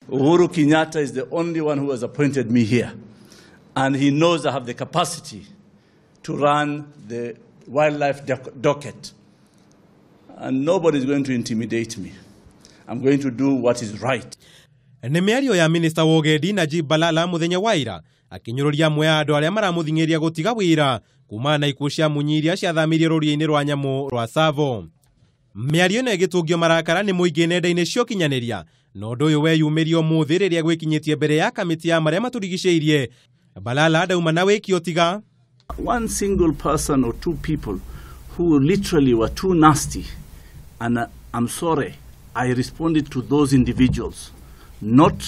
Uhuru Kenyatta is the only one who has appointed me here, and he knows I have the capacity to run the wildlife docket, and nobody is going to intimidate me. I'm going to do what is right. Nĩ miario ya Minister wa Ugendi Najib Balala muthenya wa ira akinyururia amwe a andu aria maramuthingiria gutiga wira kuuma na ikuu cia munyi iria ciathamirie rũriĩ-inĩ rwa nyamu rwa Tsavo. Miario ĩno ĩgĩtũngio marakara nĩ mũingĩ nenda-inĩ cia ũkinyanĩria, na ũndũ ũyũ weyumĩrio ũmũthĩ rĩrĩa gwĩkinyitie mbere ya kamiti ya marĩa maturigiciirie. Balala ndauma na wĩkio tiga one single person or two people who literally were too nasty, and I'm sorry, I responded to those individuals, not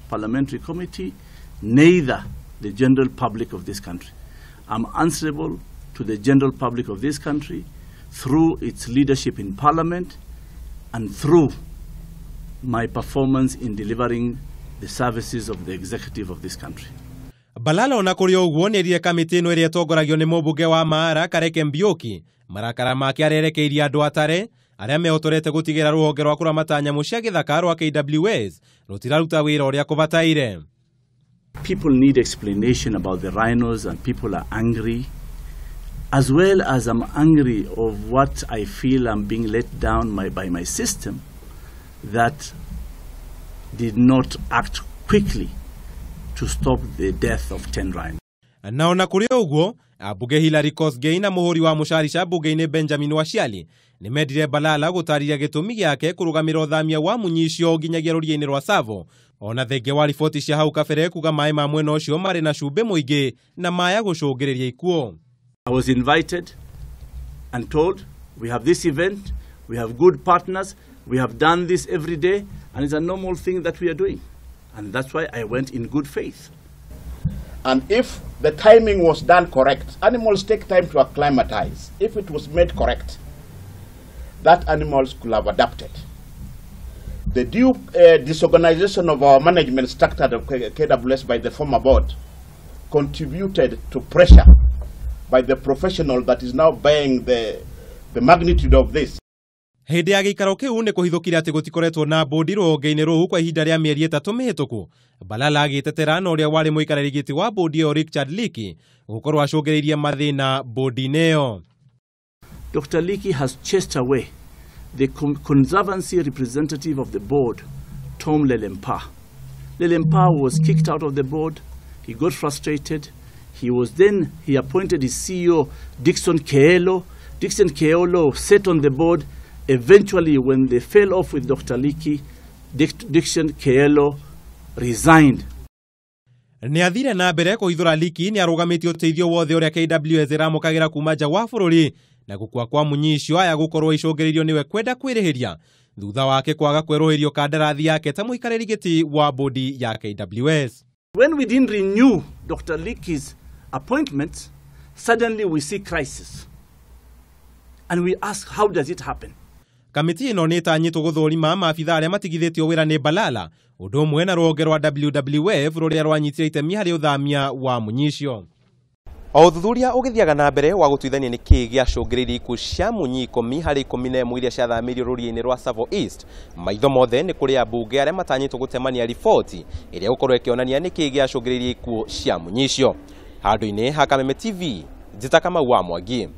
parliamentary committee, neither the general public of this country. I'm answerable to the general public of this country through its leadership in parliament and through my performance in delivering the services of the executive of this country. Balala ona kuri ũguo nĩrire kamiti ĩno ĩrĩa ĩtongoragio nĩ mũmbunge wa Maara Kareke Mbiũki marakara make arerekeirie andũ atare arĩa mehotorete gũtigĩra rũhonge rwa kũramata nyamũ cia gĩthaka rwa KWS rũtiraruta wĩra ũrĩa kũbataire. People need explanation about the rhinos, and people are angry, as well as I'm angry of what I feel I'm being let down by my system that did not act quickly to stop the death of 10 rhinos. Na ona kuri ũguo ambunge Hilary Kosgei na mũhũri wa mũcarica mbunge-inĩ Benjamin Waciali nĩmendire Balala gũtarĩria gĩtũmi gĩake kũrũgamĩra ũthamia wa munyi icio nginyagia rũriĩ-inĩ rwa Tsavo, ona thengia wa riboti cia hau kabere kuga maĩ ma mwena ũcio marĩ na cumbĩ mũingĩ na maya gũcũngĩrĩria ikuũ. I was invited and told, we have this event, we have good partners, we have done this every day, and it's a normal thing that we are doing. And that's why I went in good faith. And if the timing was done correct, animals take time to acclimatize. If it was made correct, that animals could have adapted. The due disorganization of our management structure of KWS by the former board contributed to pressure by the professional that is now bearing the magnitude of this. Hĩndĩ ya gĩikaro kĩu nĩ kũhithũkire atĩ gũtikoretwo na bodi rũhonge-inĩ rũu kwa ihinda rĩa mĩeri 3 mĩhĩtũku. Balala agĩtetera na ũrĩa warĩ mũikarĩri gĩtĩ wa bodi ĩyo Richard Leakey gũkorwo acũngĩrĩirie mathĩna bodi-inĩ ĩyo. Dr. Leakey has chased away the conservancy representative of the board, Tom Lelempa. Lelempa was kicked out of the board. He got frustrated. He appointed his CEO, Dixon Keelo. Dixon Keelo sat on the board. Eventually, when they fell off with Dr. Leakey, Dixon Keelo resigned. Nĩ athire na mbere kũhithũra Leakey nĩ arũgamĩtie ũteithio wothe ũrĩa KWS ĩramũkagĩra kuuma nja wa bũrũri, na gũkua kwa munyi icio aya gũkorwo icũngĩrĩirio nĩwe kwenda kwĩrĩhĩria thutha wake kwaga kwerũhĩrio kandarathi yake ta mũikarĩri gĩtĩ wa bodi ya KWS. When we didn't renew Dr. Leakey's appointment, suddenly we see crisis. And we ask, how does it happen? Kamiti ĩno nĩ ĩtanyĩtwo gũthũrima maabithaa arĩa matigithĩtio wĩra nĩ Balala, ũndũ ũmwe na rũhonge rwa WWF rũrĩa rwanyitire itemi harĩ ũthamia wa munyi icio. O ũthuthuria ũgĩthiaga na mbere wa gũtuithania nĩ kĩĩ gĩacũngĩrĩirie ikuũ cia munyi 10 harĩ 11 iria ciathamirio rũriĩ-inĩ rwa Tsavo East. Maitho mothe nĩ kũrĩ ambunge arĩa matanyĩtwo gũtemania riboti ĩrĩa gũkorwo ĩkĩonania nĩ kĩĩ gĩacũngĩrĩirie ikuũ cia munyi icio. Handũ-inĩ ha Kameme TV, njĩta Kamau wa Mwangi.